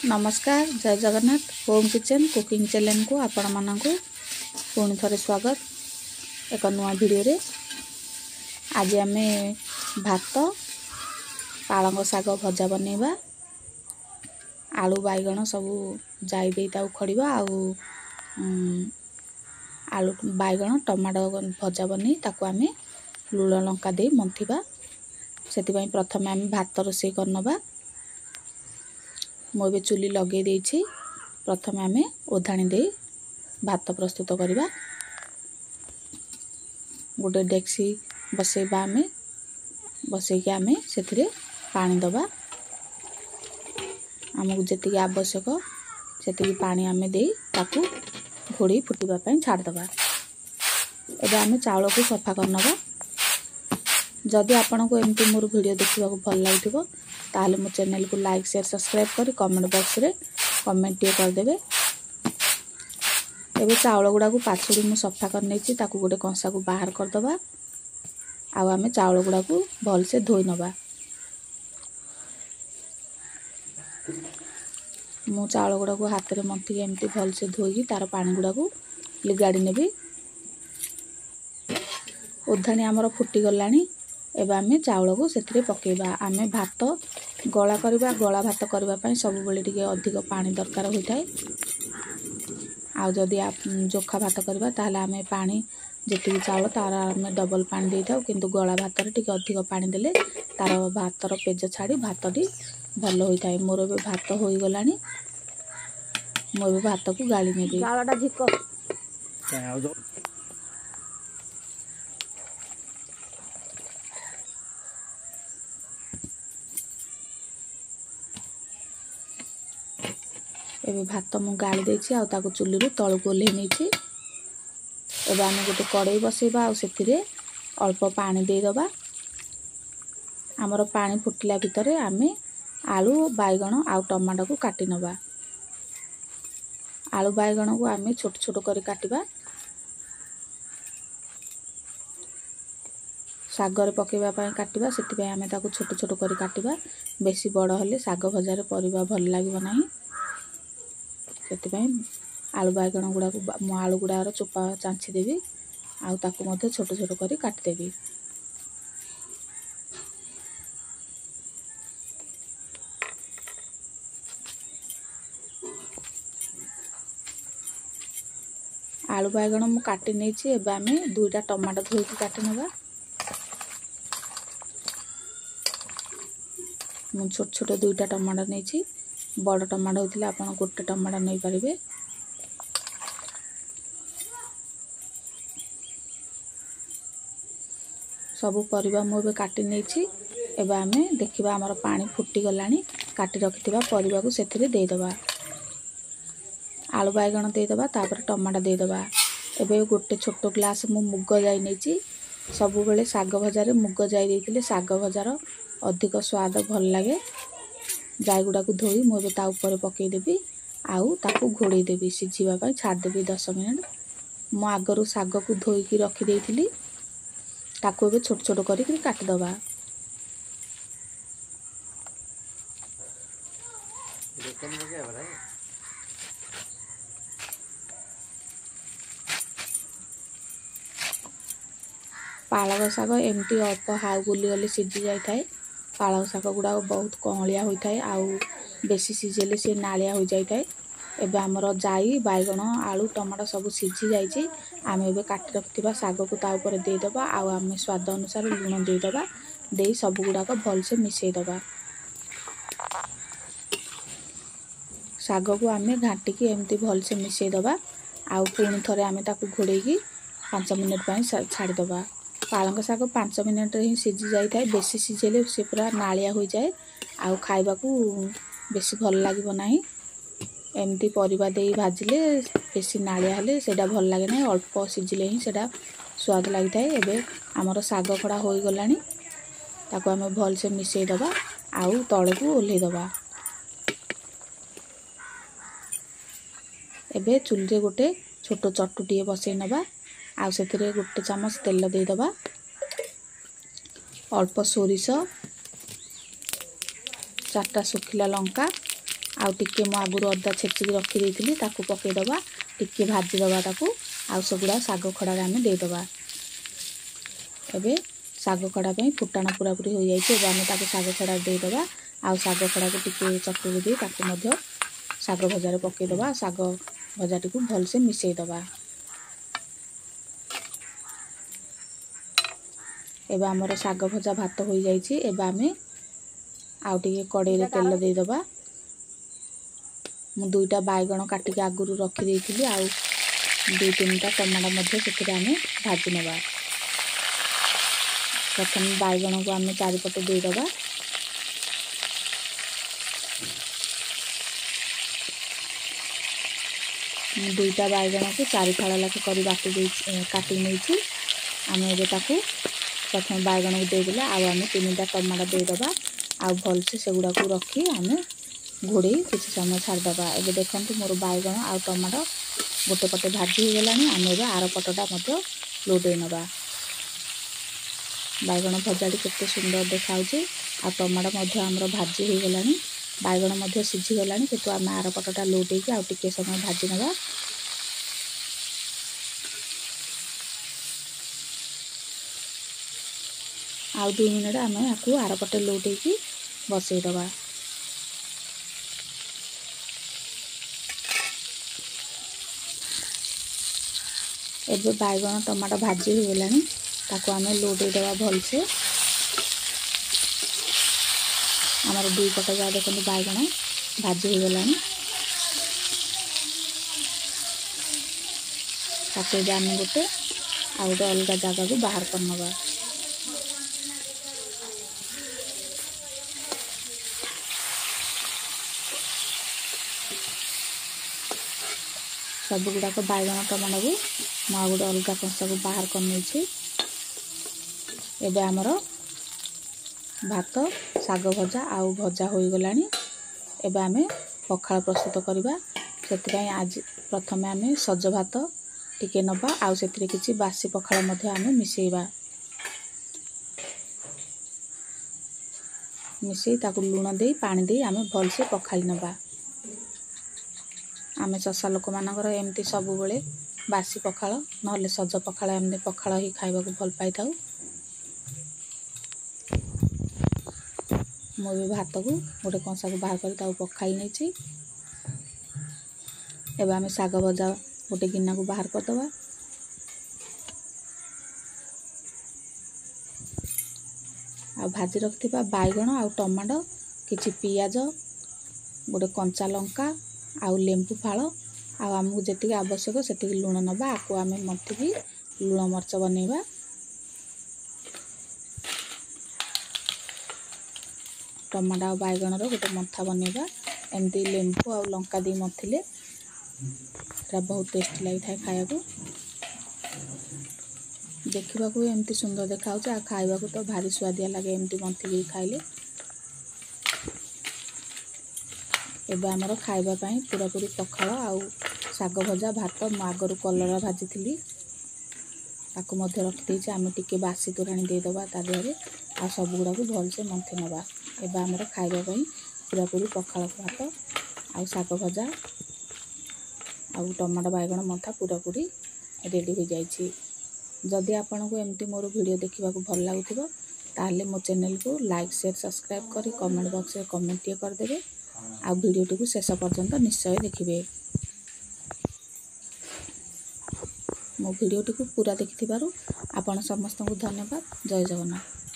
नमस्कार जय Jagannath home kitchen cooking channel को आपण मानक पुणी थे स्वागत एक नुआ वीडियो रे। आज आम भात पालंग शाग भजा बनैबा आलू बैगण सब जाई दे उखड़वा आलू बैगण टमाटो भजा बनी ताको आम लुण लंका दे मंथिबा से प्रथम आम भात रोषे करनबा। मुझे चुली लगे देछि प्रथम आम ओधाणी दे भात प्रस्तुत करवा। गोटे डेक्सी बसैबा आम बसैक आम से पानी दबा आमको जी आवश्यक से पानी आम दे ताकू घोड़ी फुटवाई छाड़दबा। एबे आम चाउल को सफा करनबा। जदि आपन को एमती मोर वीडियो देखा भल लगे ताहले मो चैनल को लाइक शेयर सब्सक्राइब कर कमेंट बॉक्स रे कमेंट टे करदेवे। एबे चाउल गुड़ा को पाछुड़ी मु सफा कर नहीं ताकू गोटे कंसा को बाहर करदबा। आउ आमे चाउल गुड़ा को भल से धोई नबा। मु चाउल गुड़ा को हाथ रे मंथी एमती भल से धोई तार पानी गुड़ा को लिगाड़ी नेबी। ओधानी आमर फुटी गलानी। एबे आमे चाउल को सेथिरे पकेबा। आमे भात गला करबा गला भात करबा पई सब बेले टिके अधिक पानी दरकार होइथाय। आ जदि आप जोखा भात करबा ताहले आमे पानी जेतिकी चाउल तार आमे डबल पानी देइथाउ किंतु गला भात रे टिके अधिक पानी देले तार भातर पेज छाड़ी भातटी भल होइथाय। मोर बे भात होई गलानी। मो बे भात को गाली नेबी। चाउलटा झिको एबे भात मु गाली देछि आ ताको चुली रो तळ को ओल्हे नेछि। एबे आमे गोटे कड़ाई बसैबा आ सेथिरे अल्प पानी दे दबा। हमर पानी फुटिला भितरे आमे आलू बैगण आ टमाटो को काटी नबा। आलू बैगण को आमे छोट छोट करी काटिबा। सागर पकेबा पई काटिबा सेति पई आमे ताको छोट छोट करी काटिबा। बेसी बड़ हले साग भजा रे परिबा भल लागिबो नाही। से आलू बैगण गुड़ा को मो आलू गुड़ार चोपा चांची देवी आउ ताको मध्य छोट छोट करी काटिदेवी। आलू बैगण मु काटी नेछि। एबे आमे दुईटा टमाटो धोई काटी नबा। मु छोट छोट दुईटा टमाटो नेछि। बड़ टमाटो होतिले आपण गोटे टमाटो नै परिबे। सबु परिबा मु बे काटी नेछि। एबे आमे देखिबा हमर पानी फुटी गलानी। काटी रखिथिबा परिबा को सेथिरे दे दबा। आलू बैगण दे दबा तापर टमाटो दे दबा। एबे गोटे छोट ग्लास मु मुग जाई नेछि। सबु बेले साग भजा रे मुग जाई देथिले साग भजार अधिक स्वाद भल लागे। जाई गुड़ा को धोई मु ता ऊपर पकई देबी आउ ताको घोड़े देबी सिझिबा पई छाड़ देबी 10 मिनिट। मु आगरु साग को धोई की रखी देइथिली ताको बे छोट छोट करी काट दबा। पालक शाग एमती अल्प हाउ बुली गले सिझी जाई थाए। पालक शाग गुड़ा बहुत कमलिया होता है आउ बेसी सिझेले सी नालिया हो जाई थाए। एबे हमर जाई बैगण आलू टमाटो सब सिझी जाइछि। आमे एबे काटी रखथिबा साग को ता ऊपर दे दबा आउ आमे स्वाद अनुसार लूण दे दबा। देई सब गुड़ा को भल से मिसई दबा। साग को आमे घाटी की एमती भल से मिसई दबा आउ पुणी थरे आमे ताकू घोड़े की 5 मिनिट पई छाड़ी दबा। पालंग शाग 5 मिनिट ही सिझी जाई थाए। बेसी सिझेले से पूरा नालिया हो जाए आउ खाइबा को बेसी भल लागिबो नाही। एमती परिबा देई भाजिले बेसी नालिया हले सेडा भल लागे नाही। अल्प सिझिले ही सेडा स्वाद लागि थाए। एबे हमर साग खड़ा होई गलानी। ताको आमे भल से मिसई दबा आउ तळे को ओल्हे दबा। एबे चुली रे गोटे छोटो चटुटी बसई नबा आउ सेथिरे गोटे चामच तेल दे दबा। अल्प सोरिष 4टा सुखिला लंका आउ टिके मो आगुरु अदा छेचिकी रखी देइथिली ताकू पकेइदबा टिके भाजी दबा ताकू आउ सगुड़ा साग खड़ा आमे देइदबा। एबे साग खड़ा पई फुटाण पूरा पूरी हो जाइछे। एबे आमे ताकू साग खड़ा देइदबा आउ साग खड़ा को टिके चक्कू दे ताकू मध्य साग भजा रे पकेइदबा। साग भजा टिकू भल से मिसेइ दबा। एबे हमर साग भजा भात हो जाइछी। एबे आमे आउ टिके कड़ाई रे तेल दे दबा। मु दुईटा बाइगण काटी के आगुरु रखी देइथिली आउ दुई तीनटा टमाटर मध्य सेथिरे आमे भाजी नबा। प्रथम बाइगण को आमे चारिपटे दे दबा। दुईटा बाइगण को चारि फाळ लाखे करी बाटी दे काटी नेछि। आमे एबे ताकू प्रथम बाइगण को दे देला आउ आमे तीनटा टमाटर दे दबा आउ भल से सेगुडा को रखी आमे घोड़े किसी समय छाड़ दबा। एबे देखंतु मोर बाइगण आउ टमाटर गोटे पटे भाजी हो गलानी। आमे एबे आर पटटा मध्य लोडे नबा। बाइगण भजाडी केते सुंदर देखाउची आ टमाटर मध्य हमर भाजी हो गलानी। बाइगण मध्य सिझी गलानी किंतु आमे आर पटटा लोडे के आउ टिके समय भाजी नबा। आउ 2 मिनिट आमे आकु आर पटे लोटे की बसई दबा। एबे बाइगण टमाटर भाजी हो गलानी ताकू आमे लोटे दबा भल से। हमर दुई पट जा देखन बाइगण भाजी हो गलानी। ताकू आमे गोटे आउ गोटे अलगा जगह को बाहर कर नबा। सब गुड़ा को बाइगण टमाटर को मु गोटे अलगा कंसा को बाहर कर नेछि। एबे हमर भात साग भजा आउ भजा हो गलानी। एबे आमे पखाळ प्रस्तुत करिबा। सेति पई आज प्रथमे आमे सज भात टिके नबा आउ सेतिरे किछि बासी पखाळ मध्ये आमे मिसेइबा। मिसेई ताकू लूण देई पानी देई आमे भल से पखाली नबा। आमे चषा लोक मानकर एमती सब बेले बासी पखाळ नहले सज पखाळ एमती पखाळ ही खाइबा को भल पाई थाउ। मो भी भात को गोटे कंसा को बाहर कर ताऊ पखाली नेछि। एबे आमे साग भजा गोटे गिन्ना को बाहर कर दबा। आ भाजी रखथिबा बाइगण आउ टमाटर किछि पियाज गोटे कंचा लंका आउ लेंबू फाळ आउ हमहु जेतिके आवश्यक सेतिके लूण नबा। आकु आमे मथिकी लूण मरच बनेबा। टमाटर आउ बाइगण रो गोटे मथा बनेबा। एमती लेंबू आउ लंका दी मथिले रा बहुत टेस्टी लागि थाए खाया को। देखिबा को एमती सुंदर देखाउछ आ खाइबा को तो भारी स्वादिया लागे एमती मथिकी खाइले। एबे हमर खाइबा पई पूरा पूरी पखाळ आउ साग भजा भात मु आगरु कलरा भाजी थिली ताकू मध्य रखि देछि। आमे टिके बासी तोराणी दे दबा ता देहरे आ सब गुडा को भल से मंथि नबा। एबे हमर खाइबा पई पूरा पूरी पखाळ भात आउ साग भजा आउ टमाटर बाइगण मथा पूरा पूरी रेडी हो जाइछि। जदि आपन को एमती मोर वीडियो देखिबा को भल लागुथिबो ताले मो चैनल को लाइक शेयर सब्सक्राइब करी कमेंट बॉक्स रे कमेंट टिए कर देबे। आ वीडियो को शेष पर्यंत निश्चय देखिबे। मो वीडियो को पूरा देखिथिबारु आपण समस्त को धन्यवाद। जय जगन्नाथ।